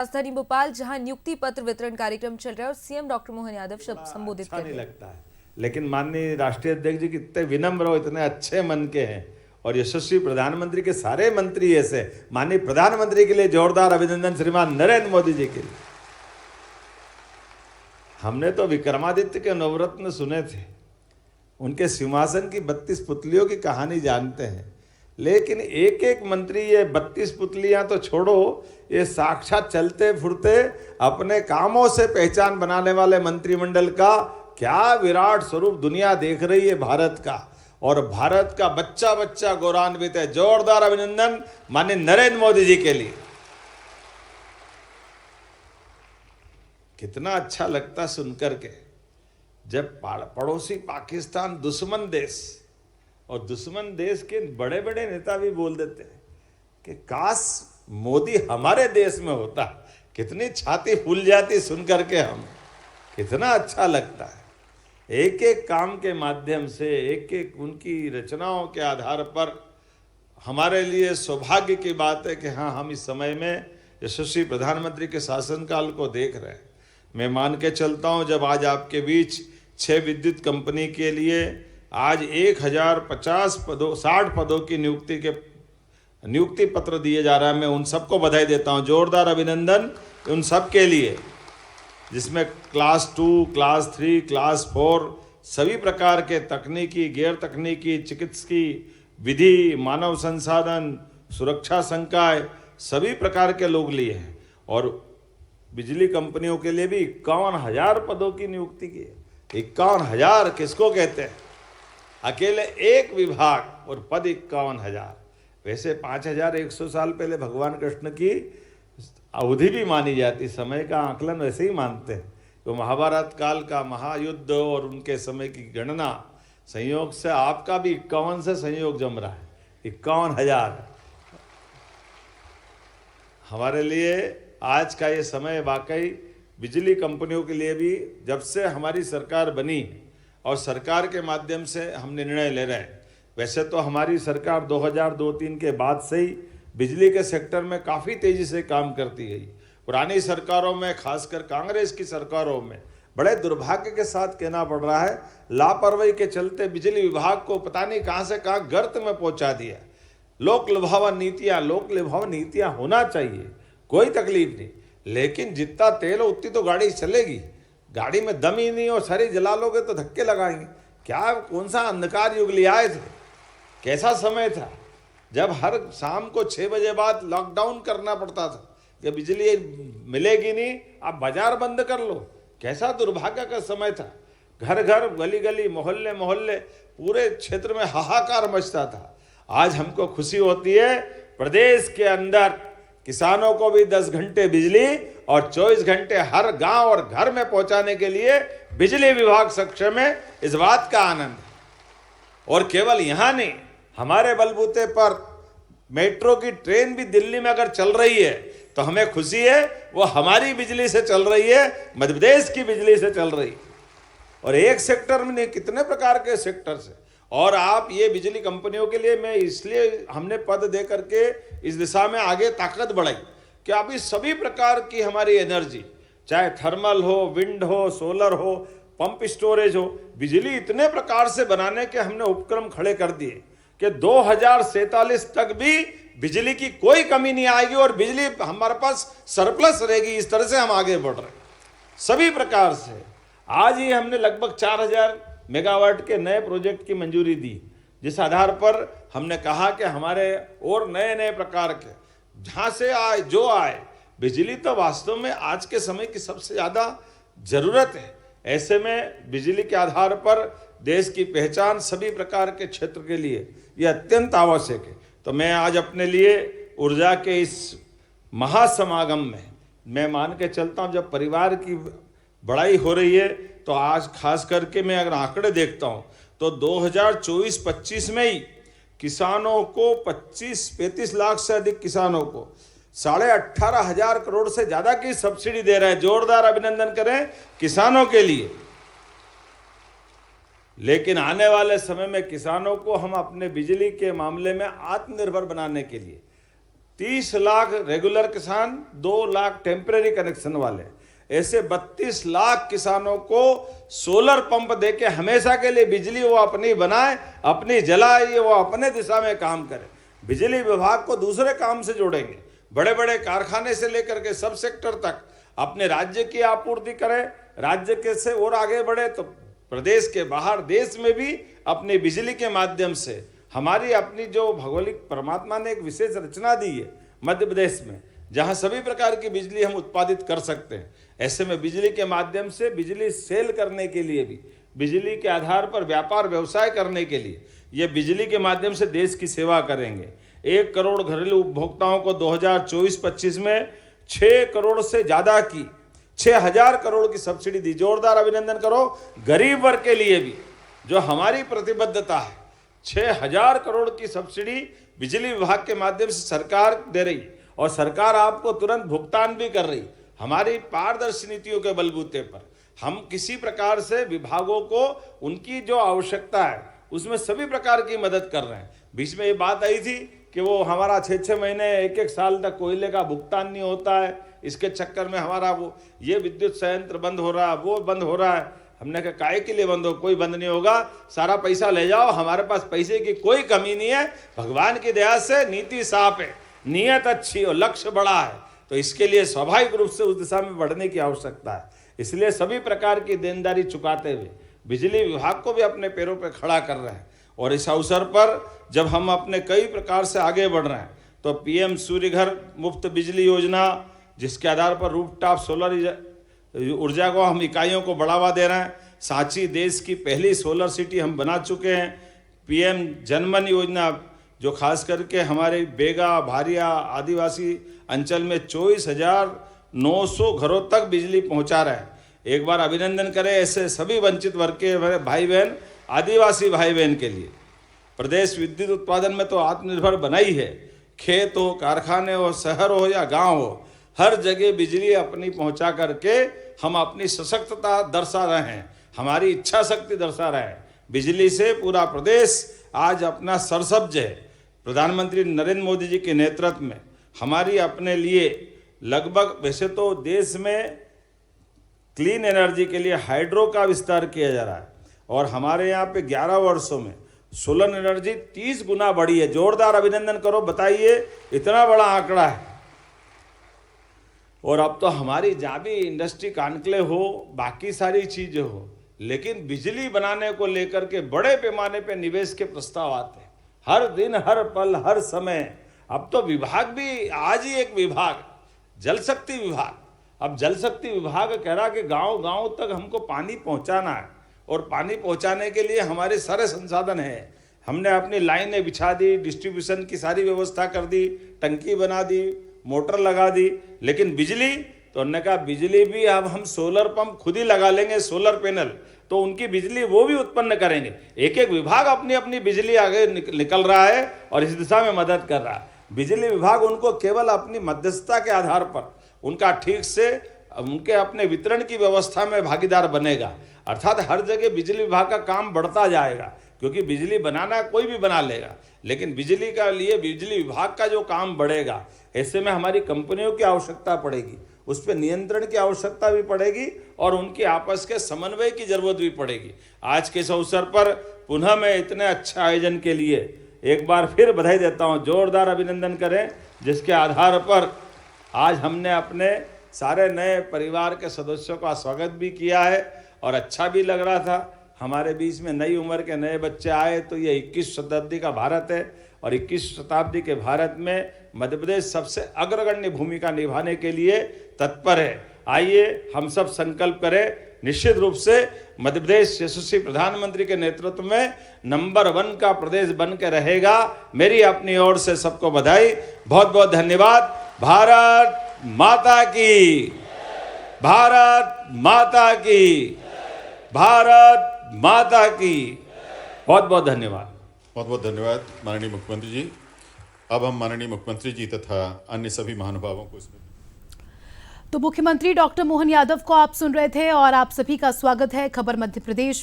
राजधानी भोपाल जहां नियुक्ति पत्र वितरण कार्यक्रम चल रहा है और सीएम डॉक्टर मोहन यादव शब्द संबोधित कर रहे हैं। लगता है, लेकिन माननीय राष्ट्रीय अध्यक्ष जी कितने विनम्र और इतने अच्छे मन के हैं और यशस्वी प्रधानमंत्री के सारे मंत्री ऐसे। माननीय प्रधानमंत्री के लिए जोरदार अभिनंदन श्रीमान नरेंद्र मोदी जी के लिए। हमने तो विक्रमादित्य के नवरत्न सुने थे, उनके सिंहासन की 32 पुतलियों की कहानी जानते हैं, लेकिन एक एक मंत्री ये 32 पुतलियां तो छोड़ो, ये साक्षात चलते फिरते अपने कामों से पहचान बनाने वाले मंत्रिमंडल का क्या विराट स्वरूप दुनिया देख रही है भारत का। और भारत का बच्चा बच्चा गौरवान्वित है। जोरदार अभिनंदन माननीय नरेंद्र मोदी जी के लिए। कितना अच्छा लगता सुनकर के, जब पड़ोसी पाकिस्तान दुश्मन देश और दुश्मन देश के बड़े बड़े नेता भी बोल देते हैं कि काश मोदी हमारे देश में होता, कितनी छाती फूल जाती सुनकर के। हम कितना अच्छा लगता है। एक एक काम के माध्यम से, एक एक उनकी रचनाओं के आधार पर हमारे लिए सौभाग्य की बात है कि हाँ, हम इस समय में यशस्वी प्रधानमंत्री के शासनकाल को देख रहे हैं। मैं मान के चलता हूँ, जब आज आपके बीच 6 विद्युत कंपनी के लिए आज 1060 पदों की नियुक्ति पत्र दिए जा रहा है, मैं उन सबको बधाई देता हूं। जोरदार अभिनंदन उन सब के लिए, जिसमें क्लास 2, क्लास 3, क्लास 4 सभी प्रकार के तकनीकी, गैर तकनीकी, चिकित्सकीय, विधि, मानव संसाधन, सुरक्षा संकाय सभी प्रकार के लोग लिए हैं। और बिजली कंपनियों के लिए भी 51,000 पदों की नियुक्ति की है। 51,000 किसको कहते हैं? अकेले एक विभाग और पद 51,000। वैसे 5,100 साल पहले भगवान कृष्ण की अवधि भी मानी जाती, समय का आकलन वैसे ही मानते हैं। तो महाभारत काल का महायुद्ध और उनके समय की गणना संयोग से आपका भी 51 से संयोग जम रहा है। 51,000 हमारे लिए आज का ये समय वाकई बिजली कंपनियों के लिए भी, जब से हमारी सरकार बनी और सरकार के माध्यम से हम निर्णय ले रहे हैं। वैसे तो हमारी सरकार 2002-03 के बाद से ही बिजली के सेक्टर में काफ़ी तेज़ी से काम करती गई। पुरानी सरकारों में, खासकर कांग्रेस की सरकारों में, बड़े दुर्भाग्य के साथ कहना पड़ रहा है, लापरवाही के चलते बिजली विभाग को पता नहीं कहाँ से कहाँ गर्त में पहुँचा दिया। लोक लुभावन नीतियाँ होना चाहिए, कोई तकलीफ नहीं, लेकिन जितना तेल हो उतनी तो गाड़ी चलेगी। गाड़ी में दम ही नहीं और सारी जला लोगे तो धक्के लगाएंगे। क्या कौन सा अंधकार युग ले आए थे? कैसा समय था जब हर शाम को 6 बजे बाद लॉकडाउन करना पड़ता था कि बिजली मिलेगी नहीं, आप बाजार बंद कर लो। कैसा दुर्भाग्य का समय था। घर घर, गली गली, मोहल्ले मोहल्ले, पूरे क्षेत्र में हाहाकार मचता था। आज हमको खुशी होती है, प्रदेश के अंदर किसानों को भी 10 घंटे बिजली और 24 घंटे हर गांव और घर में पहुंचाने के लिए बिजली विभाग सक्षम है। इस बात का आनंद है। और केवल यहां नहीं, हमारे बलबूते पर मेट्रो की ट्रेन भी दिल्ली में अगर चल रही है तो हमें खुशी है, वो हमारी बिजली से चल रही है, मध्य प्रदेश की बिजली से चल रही है। और एक सेक्टर में नहीं, कितने प्रकार के सेक्टर से। और आप ये बिजली कंपनियों के लिए, मैं इसलिए हमने पद दे करके इस दिशा में आगे ताकत बढ़ाई कि अभी सभी प्रकार की हमारी एनर्जी, चाहे थर्मल हो, विंड हो, सोलर हो, पंप स्टोरेज हो, बिजली इतने प्रकार से बनाने के हमने उपक्रम खड़े कर दिए कि 2047 तक भी बिजली की कोई कमी नहीं आएगी और बिजली हमारे पास सरप्लस रहेगी। इस तरह से हम आगे बढ़ रहे हैं सभी प्रकार से। आज ही हमने लगभग 4,000 मेगावाट के नए प्रोजेक्ट की मंजूरी दी, जिस आधार पर हमने कहा कि हमारे और नए नए प्रकार के जहाँ से आए जो आए, बिजली तो वास्तव में आज के समय की सबसे ज़्यादा ज़रूरत है। ऐसे में बिजली के आधार पर देश की पहचान सभी प्रकार के क्षेत्र के लिए ये अत्यंत आवश्यक है। तो मैं आज अपने लिए ऊर्जा के इस महासमागम में मैं मान के चलता हूँ, जब परिवार की बढ़ाई हो रही है तो आज खास करके मैं अगर आंकड़े देखता हूँ तो 2024-25 में ही किसानों को 35 लाख से अधिक किसानों को 18,500 करोड़ से ज़्यादा की सब्सिडी दे रहा है। जोरदार अभिनंदन करें किसानों के लिए। लेकिन आने वाले समय में किसानों को हम अपने बिजली के मामले में आत्मनिर्भर बनाने के लिए 30 लाख रेगुलर किसान, 2 लाख टेम्परेरी कनेक्शन वाले, ऐसे 32 लाख किसानों को सोलर पंप देके हमेशा के लिए बिजली वो अपनी बनाए, अपनी जलाए, वो अपने दिशा में काम करे। बिजली विभाग को दूसरे काम से जोड़ेंगे, बड़े बड़े कारखाने से लेकर के सब सेक्टर तक अपने राज्य की आपूर्ति करें, राज्य के से और आगे बढ़े तो प्रदेश के बाहर देश में भी अपनी बिजली के माध्यम से हमारी अपनी जो भौगोलिक परमात्मा ने एक विशेष रचना दी है मध्य प्रदेश में, जहां सभी प्रकार की बिजली हम उत्पादित कर सकते हैं। ऐसे में बिजली के माध्यम से बिजली सेल करने के लिए भी, बिजली के आधार पर व्यापार व्यवसाय करने के लिए ये बिजली के माध्यम से देश की सेवा करेंगे। 1 करोड़ घरेलू उपभोक्ताओं को 2024-25 में 6 करोड़ से ज्यादा की 6000 करोड़ की सब्सिडी दी। जोरदार अभिनंदन करो गरीब वर्ग के लिए भी, जो हमारी प्रतिबद्धता है। 6000 करोड़ की सब्सिडी बिजली विभाग के माध्यम से सरकार दे रही और सरकार आपको तुरंत भुगतान भी कर रही। हमारी पारदर्शी नीतियों के बलबूते पर हम किसी प्रकार से विभागों को उनकी जो आवश्यकता है उसमें सभी प्रकार की मदद कर रहे हैं। बीच में ये बात आई थी कि वो हमारा 6-6 महीने 1-1 साल तक कोयले का भुगतान नहीं होता है, इसके चक्कर में हमारा वो ये विद्युत संयंत्र बंद हो रहा है, वो बंद हो रहा है। हमने कहा काहे के लिए बंद हो, कोई बंद नहीं होगा, सारा पैसा ले जाओ, हमारे पास पैसे की कोई कमी नहीं है। भगवान की दया से नीति साफ है, नीयत अच्छी और लक्ष्य बड़ा है, तो इसके लिए स्वाभाविक रूप से उस दिशा में बढ़ने की आवश्यकता है। इसलिए सभी प्रकार की देनदारी चुकाते हुए बिजली विभाग को भी अपने पैरों पर खड़ा कर रहे हैं। और इस अवसर पर जब हम अपने कई प्रकार से आगे बढ़ रहे हैं तो पीएम सूर्य घर मुफ्त बिजली योजना, जिसके आधार पर रूफटॉप सोलर ऊर्जा को हम इकाइयों को बढ़ावा दे रहे हैं। सांची देश की पहली सोलर सिटी हम बना चुके हैं। पीएम जनमन योजना, जो खास करके हमारे बेगा, भारिया आदिवासी अंचल में 24,900 घरों तक बिजली पहुंचा रहे हैं। एक बार अभिनंदन करें ऐसे सभी वंचित वर्ग के भाई बहन, आदिवासी भाई बहन के लिए। प्रदेश विद्युत उत्पादन में तो आत्मनिर्भर बना ही है। खेत हो, कारखाने हो, शहर हो या गांव हो, हर जगह बिजली अपनी पहुंचा करके हम अपनी सशक्तता दर्शा रहे हैं, हमारी इच्छा शक्ति दर्शा रहे हैं। बिजली से पूरा प्रदेश आज अपना सरसब्ज है। प्रधानमंत्री नरेंद्र मोदी जी के नेतृत्व में हमारी अपने लिए लगभग, वैसे तो देश में क्लीन एनर्जी के लिए हाइड्रो का विस्तार किया जा रहा है और हमारे यहाँ पे 11 वर्षों में सोलर एनर्जी 30 गुना बढ़ी है। जोरदार अभिनंदन करो, बताइए इतना बड़ा आंकड़ा है। और अब तो हमारी जहाँ भी इंडस्ट्री कानकले हो, बाकी सारी चीजें हो, लेकिन बिजली बनाने को लेकर के बड़े पैमाने पे निवेश के प्रस्ताव आते हैं हर दिन, हर पल, हर समय। अब तो विभाग भी, आज ही एक विभाग जल शक्ति विभाग, अब जल शक्ति विभाग कह रहा कि गांव गांव तक हमको पानी पहुंचाना है और पानी पहुंचाने के लिए हमारे सारे संसाधन हैं। हमने अपनी लाइनें बिछा दी, डिस्ट्रीब्यूशन की सारी व्यवस्था कर दी, टंकी बना दी, मोटर लगा दी, लेकिन बिजली तो उन्होंने कहा बिजली भी अब हम सोलर पंप खुद ही लगा लेंगे, सोलर पैनल, तो उनकी बिजली वो भी उत्पन्न करेंगे। एक एक विभाग अपनी अपनी बिजली आगे निकल रहा है और इस दिशा में मदद कर रहा है। बिजली विभाग उनको केवल अपनी मध्यस्थता के आधार पर उनका ठीक से उनके अपने वितरण की व्यवस्था में भागीदार बनेगा, अर्थात हर जगह बिजली विभाग का काम बढ़ता जाएगा, क्योंकि बिजली बनाना कोई भी बना लेगा, लेकिन बिजली का लिए बिजली विभाग का जो काम बढ़ेगा, ऐसे में हमारी कंपनियों की आवश्यकता पड़ेगी, उस पर नियंत्रण की आवश्यकता भी पड़ेगी और उनके आपस के समन्वय की जरूरत भी पड़ेगी। आज के इस अवसर पर पुनः मैं इतने अच्छा आयोजन के लिए एक बार फिर बधाई देता हूँ। जोरदार अभिनंदन करें, जिसके आधार पर आज हमने अपने सारे नए परिवार के सदस्यों का स्वागत भी किया है और अच्छा भी लग रहा था। हमारे बीच में नई उम्र के नए बच्चे आए तो ये 21 शताब्दी का भारत है और 21 शताब्दी के भारत में मध्य प्रदेश सबसे अग्रगण्य भूमिका निभाने के लिए तत्पर है। आइए हम सब संकल्प करें, निश्चित रूप से मध्य प्रदेश यशस्वी प्रधानमंत्री के नेतृत्व में नंबर 1 का प्रदेश बन के रहेगा। मेरी अपनी ओर से सबको बधाई, बहुत बहुत धन्यवाद। भारत माता की, भारत माता की, भारत माता की। बहुत बहुत धन्यवाद। बहुत बहुत धन्यवाद माननीय मुख्यमंत्री जी। अब हम माननीय मुख्यमंत्री जी तथा अन्य सभी महानुभावों को इसमें। तो मुख्यमंत्री डॉक्टर मोहन यादव को आप सुन रहे थे और आप सभी का स्वागत है खबर मध्य प्रदेश।